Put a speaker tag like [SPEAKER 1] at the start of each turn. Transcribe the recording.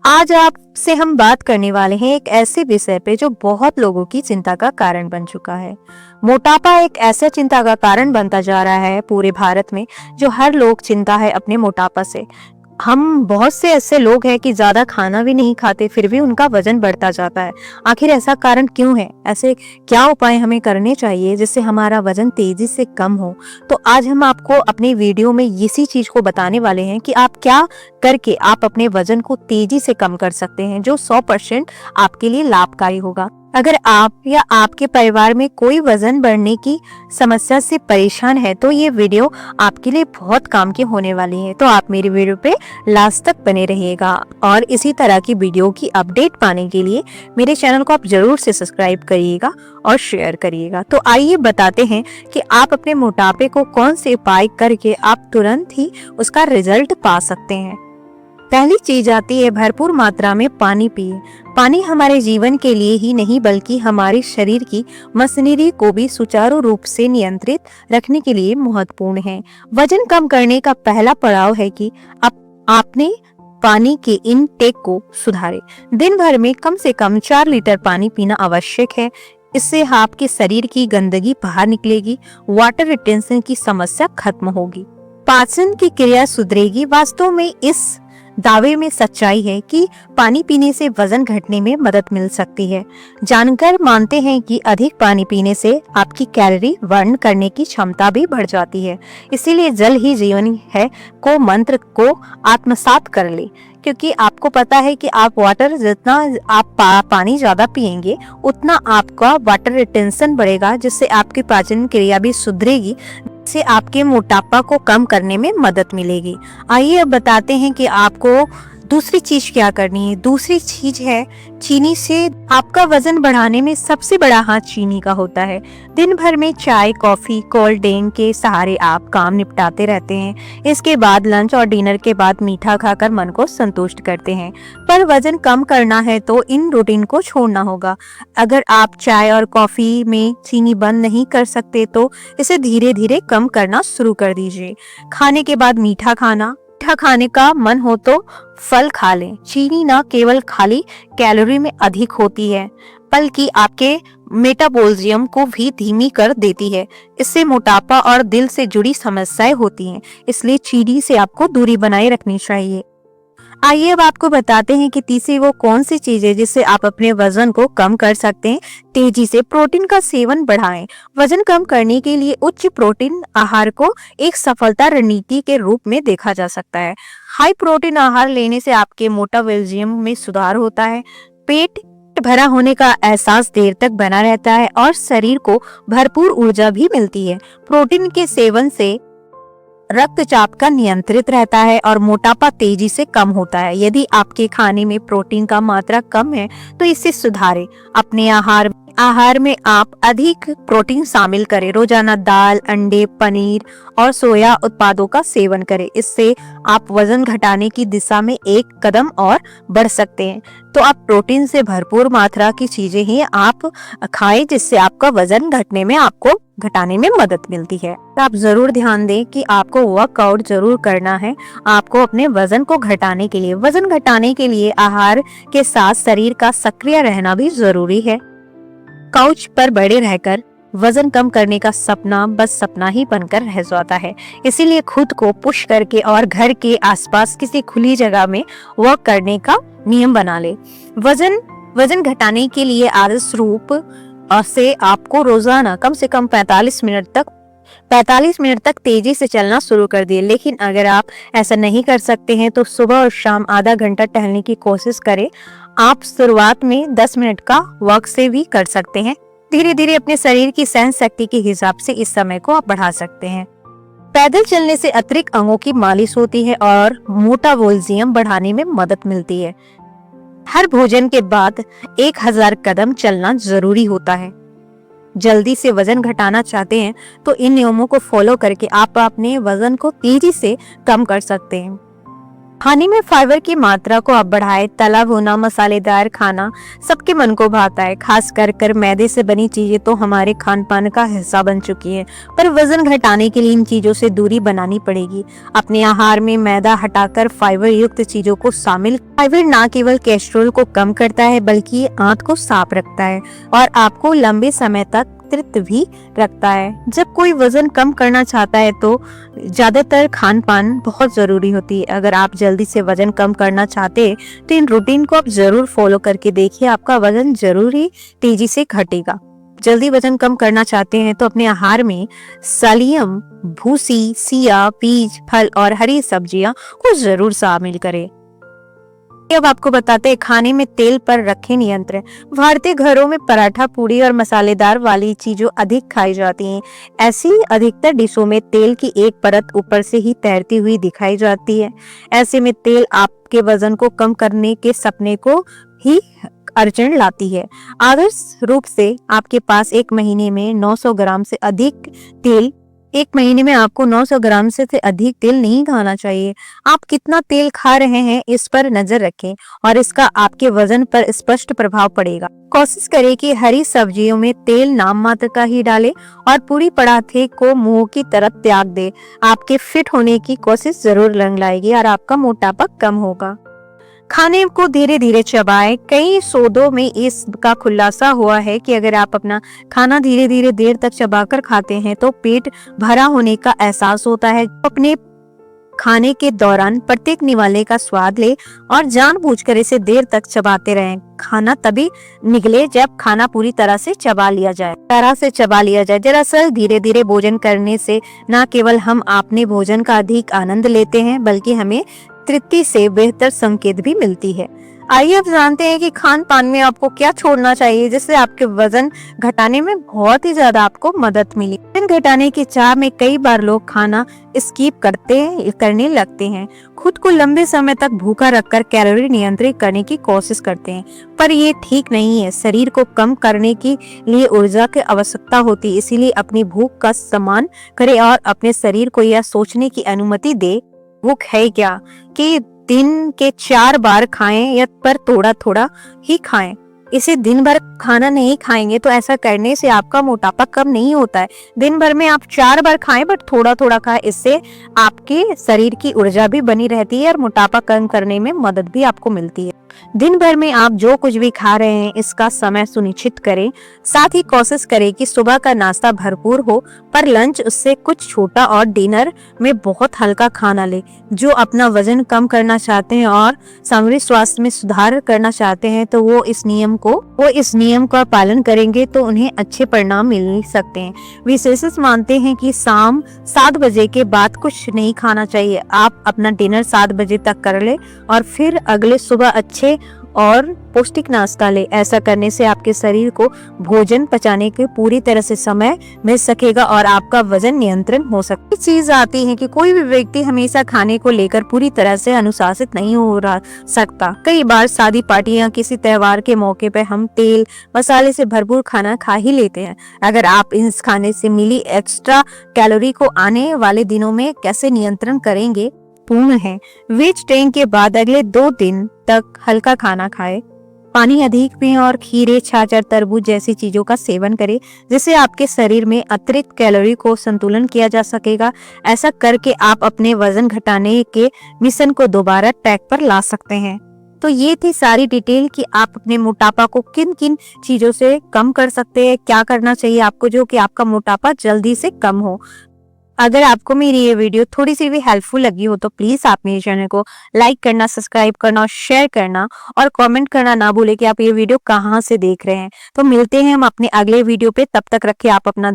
[SPEAKER 1] आज आपसे हम बात करने वाले हैं एक ऐसे विषय पे जो बहुत लोगों की चिंता का कारण बन चुका है। मोटापा एक ऐसा चिंता का कारण बनता जा रहा है पूरे भारत में, जो हर लोग चिंता है अपने मोटापा से। हम बहुत से ऐसे लोग हैं कि ज्यादा खाना भी नहीं खाते, फिर भी उनका वजन बढ़ता जाता है। आखिर ऐसा कारण क्यों है? ऐसे क्या उपाय हमें करने चाहिए जिससे हमारा वजन तेजी से कम हो? तो आज हम आपको अपने वीडियो में इसी चीज को बताने वाले हैं कि आप क्या करके आप अपने वजन को तेजी से कम कर सकते हैं, जो 100% आपके लिए लाभकारी होगा। अगर आप या आपके परिवार में कोई वजन बढ़ने की समस्या से परेशान है तो ये वीडियो आपके लिए बहुत काम की होने वाली है। तो आप मेरी वीडियो पे लास्ट तक बने रहिएगा और इसी तरह की वीडियो की अपडेट पाने के लिए मेरे चैनल को आप जरूर से सब्सक्राइब करिएगा और शेयर करिएगा। तो आइए बताते हैं कि आप अपने मोटापे को कौन से उपाय करके आप तुरंत ही उसका रिजल्ट पा सकते हैं। पहली चीज आती है भरपूर मात्रा में पानी पिए। पानी हमारे जीवन के लिए ही नहीं बल्कि हमारे शरीर की मशीनरी को भी सुचारू रूप से नियंत्रित रखने के लिए महत्वपूर्ण है। वजन कम करने का पहला पड़ाव है कि आपने पानी के इनटेक को सुधारे। दिन भर में कम से कम 4 लीटर पानी पीना आवश्यक है। इससे आपके शरीर की गंदगी बाहर निकलेगी, वाटर रिटेंशन की समस्या खत्म होगी, पाचन की क्रिया सुधरेगी। वास्तव में इस दावे में सच्चाई है कि पानी पीने से वजन घटने में मदद मिल सकती है। जानकार मानते हैं कि अधिक पानी पीने से आपकी कैलोरी बर्न करने की क्षमता भी बढ़ जाती है। इसीलिए जल ही जीवन है को मंत्र को आत्मसात कर ले, क्योंकि आपको पता है कि आप वाटर जितना आप पानी ज्यादा पिएंगे उतना आपका वाटर रिटेंशन बढ़ेगा, जिससे आपकी पाचन क्रिया भी सुधरेगी, से आपके मोटापा को कम करने में मदद मिलेगी। आइए अब बताते हैं कि आपको दूसरी चीज क्या करनी है। दूसरी चीज है चीनी से आपका वजन बढ़ाने में सबसे बड़ा हाथ चीनी का होता है। दिन भर में चाय, कॉफी, कोल्ड ड्रिंक के सहारे आप काम निपटाते रहते हैं। इसके बाद लंच और डिनर के बाद मीठा खाकर मन को संतुष्ट करते हैं। पर वजन कम करना है तो इन रूटीन को छोड़ना होगा। अगर आप चाय और कॉफी में चीनी बंद नहीं कर सकते तो इसे धीरे धीरे कम करना शुरू कर दीजिए। खाने के बाद मीठा खाने का मन हो तो फल खा लें। चीनी न केवल खाली कैलोरी में अधिक होती है बल्कि आपके मेटाबॉलिज्म को भी धीमी कर देती है। इससे मोटापा और दिल से जुड़ी समस्याएं होती हैं, इसलिए चीनी से आपको दूरी बनाए रखनी चाहिए। आइए अब आपको बताते हैं कि तीसरी वो कौन सी चीज है जिससे आप अपने वजन को कम कर सकते हैं तेजी से। प्रोटीन का सेवन बढ़ाएं। वजन कम करने के लिए उच्च प्रोटीन आहार को एक सफलता रणनीति के रूप में देखा जा सकता है। हाई प्रोटीन आहार लेने से आपके मेटाबॉलिज्म में सुधार होता है, पेट भरा होने का एहसास देर तक बना रहता है और शरीर को भरपूर ऊर्जा भी मिलती है। प्रोटीन के सेवन से रक्तचाप का नियंत्रित रहता है और मोटापा तेजी से कम होता है। यदि आपके खाने में प्रोटीन का मात्रा कम है तो इसे सुधारें। अपने आहार में आप अधिक प्रोटीन शामिल करें। रोजाना दाल, अंडे, पनीर और सोया उत्पादों का सेवन करें। इससे आप वजन घटाने की दिशा में एक कदम और बढ़ सकते हैं। तो आप प्रोटीन से भरपूर मात्रा की चीजें ही आप खाएं, जिससे आपका वजन घटाने में मदद मिलती है। तो आप जरूर ध्यान दें कि आपको वर्कआउट जरूर करना है आपको अपने वजन को घटाने के लिए। वजन घटाने के लिए आहार के साथ शरीर का सक्रिय रहना भी जरूरी है। काउच पर बैठे रहकर वजन कम करने का सपना बस सपना ही बनकर रह जाता है। इसीलिए खुद को पुश करके और घर के आसपास किसी खुली जगह में वॉक करने का नियम बना ले। वजन घटाने के लिए आदर्श रूप से आपको रोजाना कम से कम 45 मिनट तक तेजी से चलना शुरू कर दिए। लेकिन अगर आप ऐसा नहीं कर सकते हैं तो सुबह और शाम आधा घंटा टहलने की कोशिश करें। आप शुरुआत में 10 मिनट का वॉक से भी कर सकते हैं। धीरे धीरे अपने शरीर की सहन शक्ति के हिसाब से इस समय को आप बढ़ा सकते हैं। पैदल चलने से अतिरिक्त अंगों की मालिश होती है और मेटाबॉलिज्म बढ़ाने में मदद मिलती है। हर भोजन के बाद 1000 कदम चलना जरूरी होता है। जल्दी से वजन घटाना चाहते हैं तो इन नियमों को फॉलो करके आप अपने वजन को तेजी से कम कर सकते हैं। खाने में फाइबर की मात्रा को आप बढ़ाएं। तला भुना मसालेदार खाना सबके मन को भाता है, खास कर मैदे से बनी चीजें तो हमारे खान पान का हिस्सा बन चुकी है। पर वजन घटाने के लिए इन चीजों से दूरी बनानी पड़ेगी। अपने आहार में मैदा हटाकर फाइबर युक्त चीजों को शामिल। फाइबर न केवल कोलेस्ट्रॉल को कम करता है बल्कि आंत को साफ रखता है और आपको लंबे समय तक तृप्त भी रखता है। जब कोई वजन कम करना चाहता है तो ज्यादातर खान पान बहुत जरूरी होती है। अगर आप जल्दी से वजन कम करना चाहते हैं तो इन रूटीन को आप जरूर फॉलो करके देखिए, आपका वजन जरूर ही तेजी से घटेगा। जल्दी वजन कम करना चाहते हैं तो अपने आहार में सलियम, भूसी, सिया, बीज, फल और हरी सब्जियां को जरूर शामिल करें। अब आपको बताते हैं खाने में तेल पर रखे नियंत्रण। भारतीय घरों में पराठा, पूड़ी और मसालेदार वाली चीजें अधिक खाई जाती हैं। ऐसी अधिकतर डिशों में तेल की एक परत ऊपर से ही तैरती हुई दिखाई जाती है। ऐसे में तेल आपके वजन को कम करने के सपने को ही अड़चन लाती है। आदर्श रूप से आपके पास एक महीने में 900 ग्राम से अधिक तेल आपको 900 ग्राम से अधिक तेल नहीं खाना चाहिए। आप कितना तेल खा रहे हैं इस पर नजर रखें और इसका आपके वजन पर स्पष्ट प्रभाव पड़ेगा। कोशिश करें कि हरी सब्जियों में तेल नाम मात्र का ही डालें और पूरी पराठे को मुंह की तरफ त्याग दे। आपके फिट होने की कोशिश जरूर रंग लाएगी और आपका मोटापा कम होगा। खाने को धीरे धीरे चबाएं। कई शोधों में इसका खुलासा हुआ है कि अगर आप अपना खाना धीरे धीरे देर तक चबाकर खाते हैं तो पेट भरा होने का एहसास होता है। अपने खाने के दौरान प्रत्येक निवाले का स्वाद ले और जानबूझकर इसे देर तक चबाते रहें। खाना तभी निगले जब खाना पूरी तरह से चबा लिया जाए। दरअसल धीरे धीरे भोजन करने से न केवल हम अपने भोजन का अधिक आनंद लेते हैं बल्कि हमें तृप्ति से बेहतर संकेत भी मिलती है। आइए अब जानते हैं कि खान पान में आपको क्या छोड़ना चाहिए जिससे आपके वजन घटाने में बहुत ही ज्यादा आपको मदद मिली। वजन घटाने की चाह में कई बार लोग खाना स्किप करने लगते हैं। खुद को लंबे समय तक भूखा रखकर कैलोरी नियंत्रित करने की कोशिश करते हैं, पर ये ठीक नहीं है। शरीर को कम करने के लिए ऊर्जा की आवश्यकता होती है, इसीलिए अपनी भूख का सम्मान करें और अपने शरीर को यह सोचने की अनुमति दे भूख है क्या, कि दिन के 4 बार खाएं या पर थोड़ा थोड़ा ही खाएं। इसे दिन भर खाना नहीं खाएंगे तो ऐसा करने से आपका मोटापा कम नहीं होता है। दिन भर में आप 4 बार खाएं बट थोड़ा थोड़ा खाएं, इससे आपके शरीर की ऊर्जा भी बनी रहती है और मोटापा कम करने में मदद भी आपको मिलती है। दिन भर में आप जो कुछ भी खा रहे हैं इसका समय सुनिश्चित करें। साथ ही कोशिश करें कि सुबह का नाश्ता भरपूर हो पर लंच उससे कुछ छोटा और डिनर में बहुत हल्का खाना ले। जो अपना वजन कम करना चाहते हैं और शारीरिक स्वास्थ्य में सुधार करना चाहते हैं तो वो इस नियम का पालन करेंगे तो उन्हें अच्छे परिणाम मिल सकते हैं। विशेषज्ञ मानते हैं कि शाम 7 बजे के बाद कुछ नहीं खाना चाहिए। आप अपना डिनर 7 बजे तक कर ले और फिर अगले सुबह अच्छे और पौष्टिक नाश्ता ले। ऐसा करने से आपके शरीर को भोजन पचाने के पूरी तरह से समय मिल सकेगा और आपका वजन नियंत्रण हो सकता है। चीज आती है कि कोई भी व्यक्ति हमेशा खाने को लेकर पूरी तरह से अनुशासित नहीं हो सकता। कई बार शादी, पार्टी या किसी त्योहार के मौके पर हम तेल मसाले से भरपूर खाना खा ही लेते हैं। अगर आप इस खाने से मिली एक्स्ट्रा कैलोरी को आने वाले दिनों में कैसे नियंत्रण करेंगे पूर्ण है। वेट ट्रेन के बाद अगले 2 दिन तक हल्का खाना खाएं, पानी अधिक पिएं और खीरे, छाछ और तरबूज जैसी चीजों का सेवन करें जिससे आपके शरीर में अतिरिक्त कैलोरी को संतुलन किया जा सकेगा। ऐसा करके आप अपने वजन घटाने के मिशन को दोबारा ट्रैक पर ला सकते हैं। तो ये थी सारी डिटेल कि आप अपने मोटापा को किन किन चीजों से कम कर सकते हैं, क्या करना चाहिए आपको जो कि आपका मोटापा जल्दी से कम हो। अगर आपको मेरी ये वीडियो थोड़ी सी भी हेल्पफुल लगी हो तो प्लीज आप मेरे चैनल को लाइक करना, सब्सक्राइब करना और शेयर करना और कमेंट करना ना भूलें कि आप ये वीडियो कहाँ से देख रहे हैं। तो मिलते हैं हम अपने अगले वीडियो पे, तब तक रखिए आप अपना